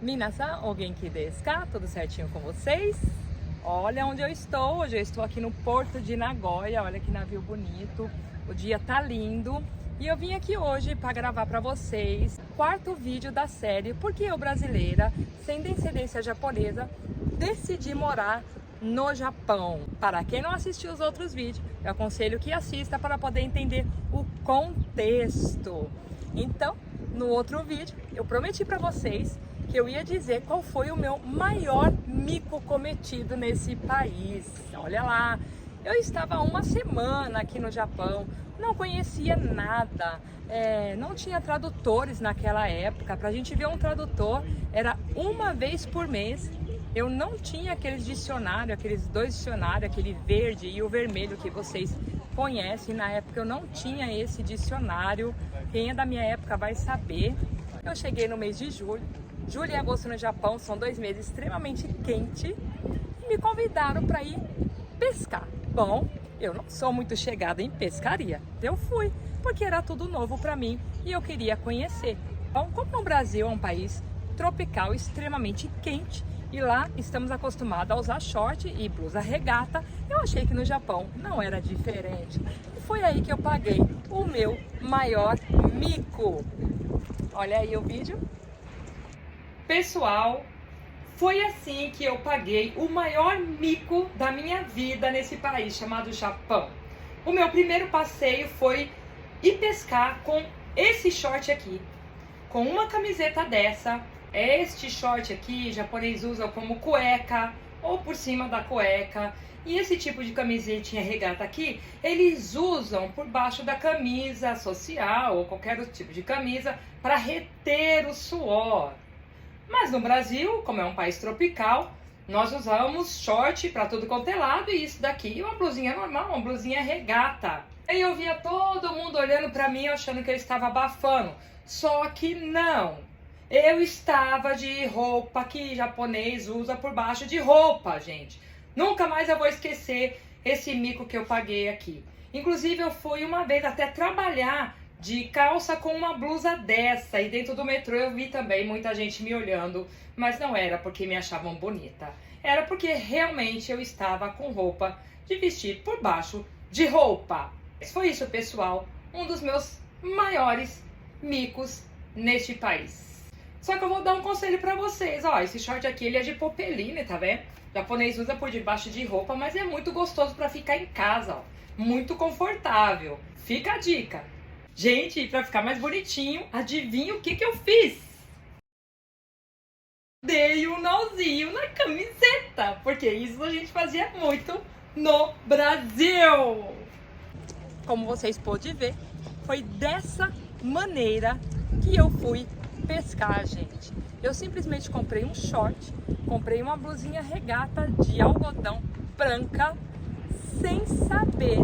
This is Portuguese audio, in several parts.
Minasan, o genki desu ka? Tudo certinho com vocês? Olha onde eu estou. Hoje eu estou aqui no porto de Nagoya. Olha que navio bonito. O dia tá lindo. E eu vim aqui hoje para gravar para vocês o quarto vídeo da série Porque eu, brasileira, sem descendência japonesa, decidi morar no Japão. Para quem não assistiu os outros vídeos, eu aconselho que assista para poder entender o contexto. Então, no outro vídeo, eu prometi para vocês que eu ia dizer qual foi o meu maior mico cometido nesse país. Olha lá, eu estava uma semana aqui no Japão, não conhecia nada, não tinha tradutores naquela época. Para a gente ver um tradutor, era uma vez por mês. Eu não tinha aqueles dicionários, aqueles dois dicionários, aquele verde e o vermelho que vocês conhecem. Na época eu não tinha esse dicionário. Quem é da minha época vai saber. Eu cheguei no mês de julho. Julho e agosto no Japão são 2 meses extremamente quentes. E me convidaram para ir pescar. Bom, eu não sou muito chegada em pescaria. Eu fui, porque era tudo novo para mim e eu queria conhecer. Então, como o Brasil é um país tropical extremamente quente, e lá estamos acostumados a usar short e blusa regata, eu achei que no Japão não era diferente. E foi aí que eu paguei o meu maior mico. Olha aí o vídeo. Pessoal, foi assim que eu paguei o maior mico da minha vida nesse país chamado Japão. O meu primeiro passeio foi ir pescar com esse short aqui, com uma camiseta dessa. Este short aqui, japonês usa como cueca ou por cima da cueca. E esse tipo de camisetinha regata aqui, eles usam por baixo da camisa social ou qualquer outro tipo de camisa para reter o suor. Mas no Brasil, como é um país tropical, nós usamos short para tudo quanto é lado e isso daqui, uma blusinha normal, uma blusinha regata. Aí eu via todo mundo olhando para mim achando que eu estava abafando, só que não. Eu estava de roupa que japonês usa por baixo de roupa, gente. Nunca mais eu vou esquecer esse mico que eu paguei aqui. Inclusive eu fui uma vez até trabalhar de calça com uma blusa dessa. E dentro do metrô eu vi também muita gente me olhando. Mas não era porque me achavam bonita. Era porque realmente eu estava com roupa de vestir por baixo de roupa. Foi isso, pessoal. Um dos meus maiores micos neste país. Só que eu vou dar um conselho pra vocês. Ó, esse short aqui, ele é de popeline, tá vendo? O japonês usa por debaixo de roupa, mas é muito gostoso pra ficar em casa, ó. Muito confortável. Fica a dica. Gente, pra ficar mais bonitinho, adivinha o que eu fiz? Dei um nozinho na camiseta, porque isso a gente fazia muito no Brasil. Como vocês podem ver, foi dessa maneira que eu fui pescar, gente. Eu simplesmente comprei um short, comprei uma blusinha regata de algodão branca, sem saber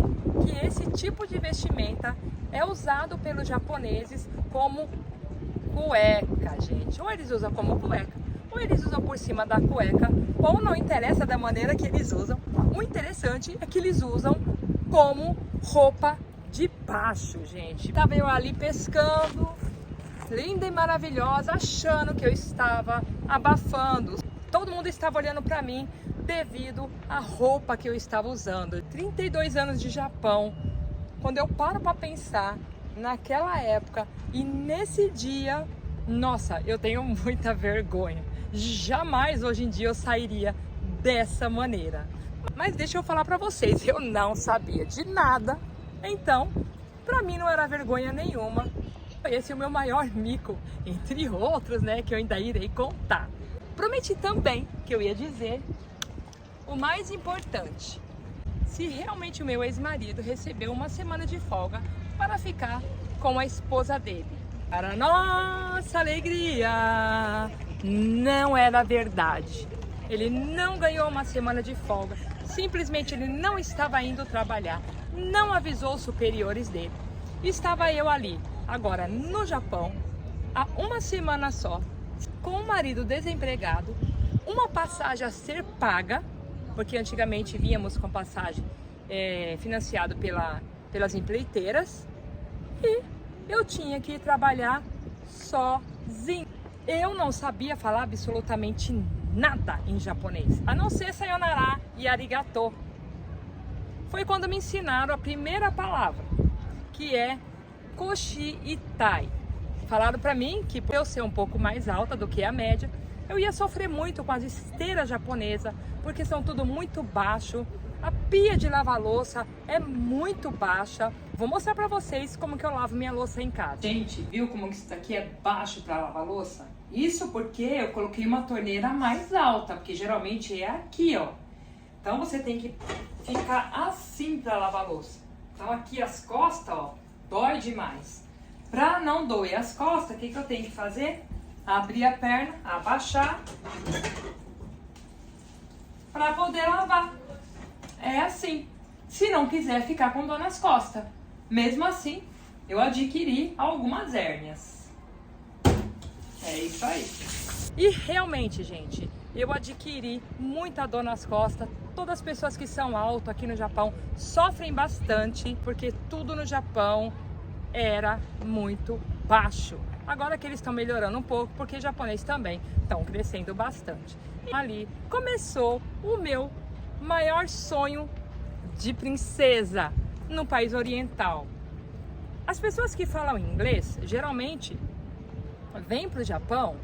que esse tipo de vestimenta é usado pelos japoneses como cueca, gente. Ou eles usam como cueca, ou eles usam por cima da cueca, ou não interessa da maneira que eles usam. O interessante é que eles usam como roupa de baixo, gente. Tava eu ali pescando, linda e maravilhosa, achando que eu estava abafando. Todo mundo estava olhando para mim devido à roupa que eu estava usando. 32 anos de Japão. Quando eu paro para pensar naquela época e nesse dia, nossa, eu tenho muita vergonha. Jamais hoje em dia eu sairia dessa maneira. Mas deixa eu falar para vocês, eu não sabia de nada. Então, para mim não era vergonha nenhuma. Esse é o meu maior mico, entre outros, né, que eu ainda irei contar. Prometi também que eu ia dizer o mais importante. Se realmente o meu ex-marido recebeu uma semana de folga para ficar com a esposa dele. Para nossa alegria, não era verdade. Ele não ganhou uma semana de folga. Simplesmente ele não estava indo trabalhar. Não avisou os superiores dele. Estava eu ali. Agora, no Japão, há uma semana só, com o marido desempregado, uma passagem a ser paga, porque antigamente víamos com passagem financiado pelas empreiteiras, e eu tinha que ir trabalhar sozinho. Eu não sabia falar absolutamente nada em japonês, a não ser sayonara e arigato. Foi quando me ensinaram a primeira palavra, que é koshi itai. Falaram pra mim que por eu ser um pouco mais alta do que a média, eu ia sofrer muito com as esteiras japonesas, porque são tudo muito baixo. A pia de lavar louça é muito baixa. Vou mostrar pra vocês como que eu lavo minha louça em casa. Gente, viu como que isso daqui é baixo pra lavar louça? Isso porque eu coloquei uma torneira mais alta, porque geralmente é aqui, ó. Então você tem que ficar assim pra lavar louça. Então aqui as costas, ó, dói demais. Pra não doer as costas, o que eu tenho que fazer? Abrir a perna, abaixar, pra poder lavar. É assim. Se não quiser ficar com dor nas costas. Mesmo assim, eu adquiri algumas hérnias. É isso aí. E realmente, gente, eu adquiri muita dor nas costas. Todas as pessoas que são altas aqui no Japão sofrem bastante, porque tudo no Japão era muito baixo. Agora que eles estão melhorando um pouco, porque japonês também estão crescendo bastante. Ali começou o meu maior sonho de princesa no país oriental. As pessoas que falam inglês, geralmente, vêm para o Japão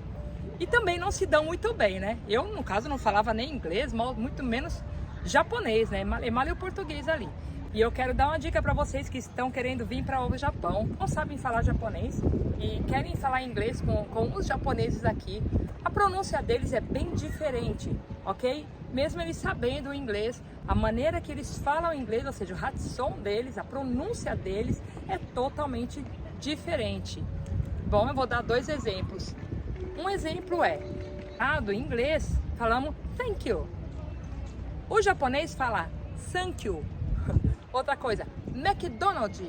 e também não se dão muito bem, né? Eu, no caso, não falava nem inglês, muito menos japonês, né? Mal o português ali. E eu quero dar uma dica para vocês que estão querendo vir para o Japão, não sabem falar japonês e querem falar inglês com os japoneses aqui. A pronúncia deles é bem diferente, ok? Mesmo eles sabendo o inglês, a maneira que eles falam inglês, ou seja, o hatson deles, a pronúncia deles é totalmente diferente. Bom, eu vou dar dois exemplos. Um exemplo é, do inglês falamos thank you. O japonês fala thank you. Outra coisa, McDonald's.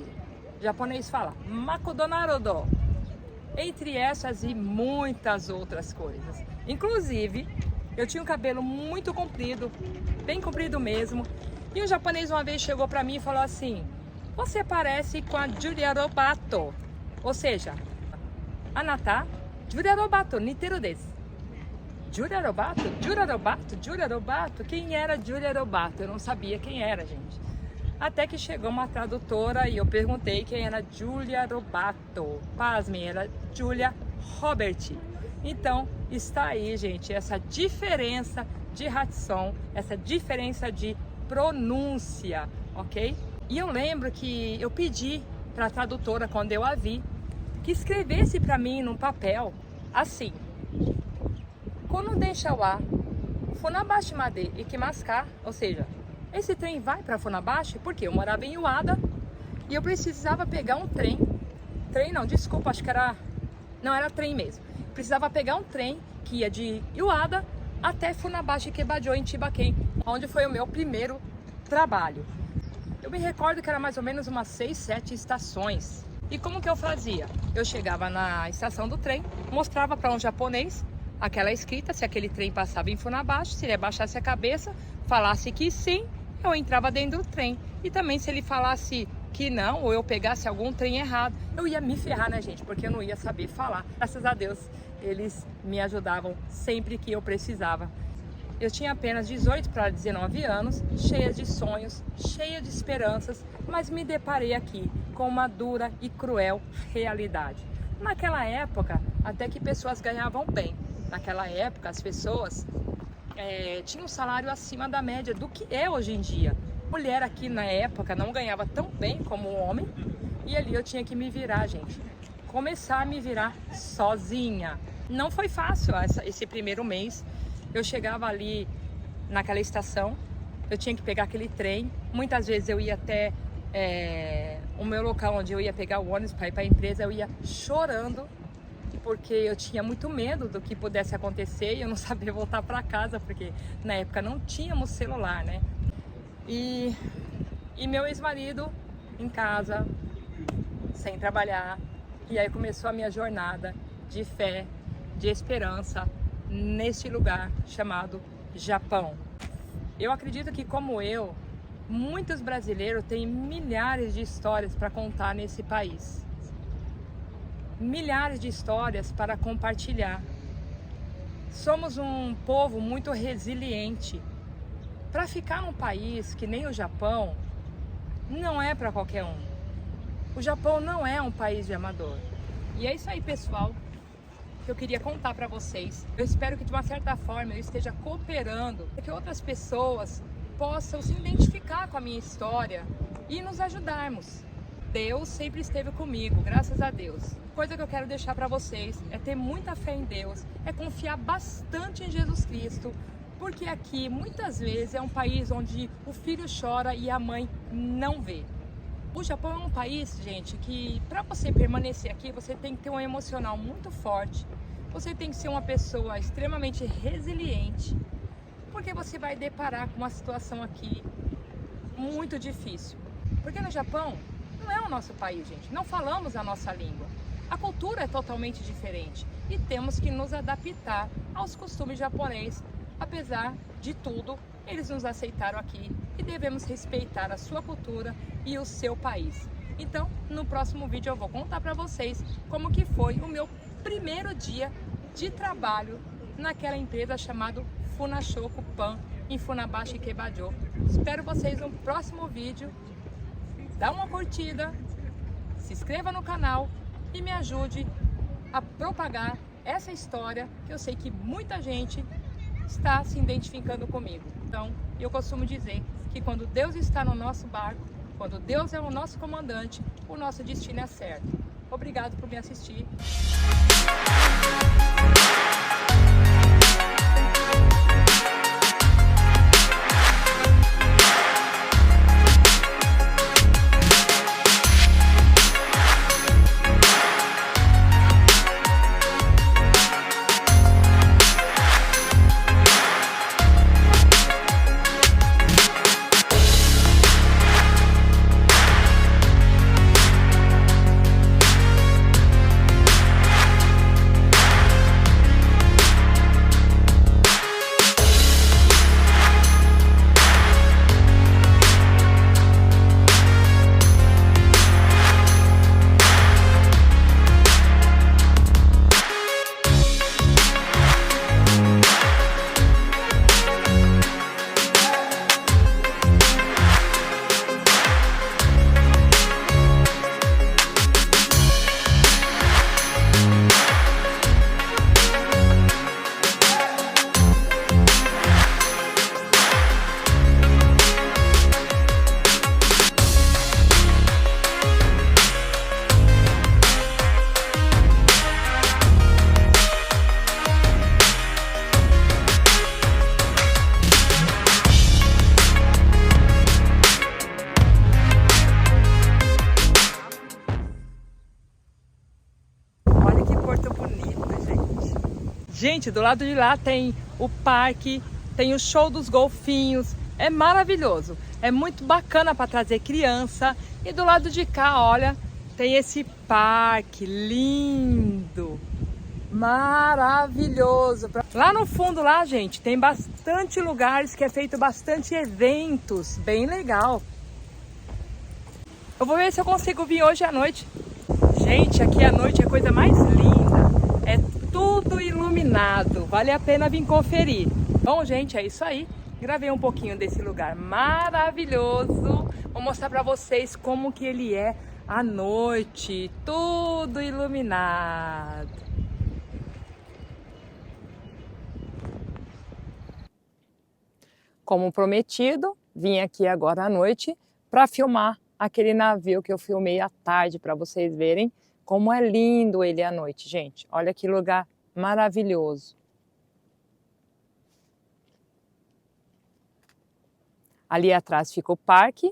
O japonês fala McDonald's. Entre essas e muitas outras coisas. Inclusive, eu tinha um cabelo muito comprido, bem comprido mesmo. E um japonês uma vez chegou pra mim e falou assim: você parece com a Julia Roberts. Ou seja, Anata, Julia Roberts, niteru desu. Julia Roberts? Julia Roberts? Julia Roberts? Quem era Julia Roberts? Eu não sabia quem era, gente. Até que chegou uma tradutora e eu perguntei quem era Julia Roberts. Pasmem, era Julia Roberts. Então, está aí, gente, essa diferença de hatson, essa diferença de pronúncia, ok? E eu lembro que eu pedi para a tradutora, quando eu a vi, que escrevesse para mim num papel, assim: Kono densha wa Funabashi made ikimasu ka? Ou seja, esse trem vai para Funabashi? Porque eu morava em Iwata e eu precisava pegar um trem. Trem não, desculpa, acho que era... Não, era trem mesmo. Precisava pegar um trem que ia de Iwata até Funabashi Kebajo, em Chibaken, onde foi o meu primeiro trabalho. Eu me recordo que era mais ou menos umas 6, 7 estações. E como que eu fazia? Eu chegava na estação do trem, mostrava para um japonês aquela escrita, se aquele trem passava em Funabashi, se ele abaixasse a cabeça, falasse que sim, eu entrava dentro do trem. E também se ele falasse que não, ou eu pegasse algum trem errado, eu ia me ferrar, né, gente? Porque eu não ia saber falar. Graças a Deus, eles me ajudavam sempre que eu precisava. Eu tinha apenas 18 para 19 anos, cheia de sonhos, cheia de esperanças, mas me deparei aqui com uma dura e cruel realidade. Naquela época, até que pessoas ganhavam bem. Naquela época, as pessoas tinham um salário acima da média do que é hoje em dia. Mulher aqui na época não ganhava tão bem como o homem, e ali eu tinha que me virar, gente. Começar a me virar sozinha. Não foi fácil esse primeiro mês. Eu chegava ali naquela estação, eu tinha que pegar aquele trem. Muitas vezes eu ia até o meu local onde eu ia pegar o ônibus para ir para a empresa, eu ia chorando, porque eu tinha muito medo do que pudesse acontecer e eu não sabia voltar para casa, porque na época não tínhamos celular, né? E meu ex-marido em casa, sem trabalhar, e aí começou a minha jornada de fé, de esperança, neste lugar chamado Japão. Eu acredito que, como eu, muitos brasileiros têm milhares de histórias para contar nesse país. Milhares de histórias para compartilhar. somos um povo muito resiliente. Para ficar num país que nem o Japão, não é para qualquer um. O Japão não é um país de amador. E é isso aí, pessoal, que eu queria contar para vocês. Eu espero que de uma certa forma eu esteja cooperando para que outras pessoas possam se identificar com a minha história e nos ajudarmos. Deus sempre esteve comigo, graças a Deus. Coisa que eu quero deixar para vocês é ter muita fé em Deus, é confiar bastante em Jesus Cristo, porque aqui muitas vezes é um país onde o filho chora e a mãe não vê. O Japão é um país, gente, que para você permanecer aqui, você tem que ter um emocional muito forte, você tem que ser uma pessoa extremamente resiliente, porque você vai deparar com uma situação aqui muito difícil. Porque no Japão não é o nosso país, gente, não falamos a nossa língua. A cultura é totalmente diferente e temos que nos adaptar aos costumes japoneses. Apesar de tudo, eles nos aceitaram aqui e devemos respeitar a sua cultura e o seu país. Então, no próximo vídeo eu vou contar para vocês como que foi o meu primeiro dia de trabalho naquela empresa chamada Funashoku Pan em Funabashi Kebajo. Espero vocês no próximo vídeo. Dá uma curtida, se inscreva no canal e me ajude a propagar essa história que eu sei que muita gente está se identificando comigo. Então, eu costumo dizer que quando Deus está no nosso barco, quando Deus é o nosso comandante, o nosso destino é certo. Obrigado por me assistir. Gente, do lado de lá tem o parque, tem o show dos golfinhos, é maravilhoso, é muito bacana para trazer criança. E do lado de cá, olha, tem esse parque lindo, maravilhoso. Lá no fundo, lá, gente, tem bastante lugares que é feito bastante eventos, bem legal. Eu vou ver se eu consigo vir hoje à noite. Gente, aqui à noite é a coisa mais linda, é tudo iluminado, vale a pena vir conferir. Bom, gente, é isso aí. Gravei um pouquinho desse lugar maravilhoso. Vou mostrar para vocês como que ele é à noite, tudo iluminado. Como prometido, vim aqui agora à noite para filmar aquele navio que eu filmei à tarde para vocês verem como é lindo ele à noite, gente. Olha que lugar maravilhoso. Ali atrás fica o parque.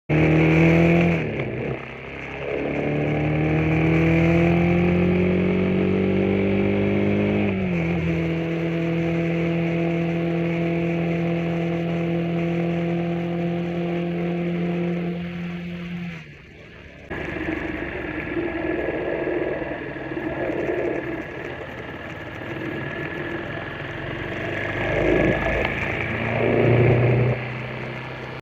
Música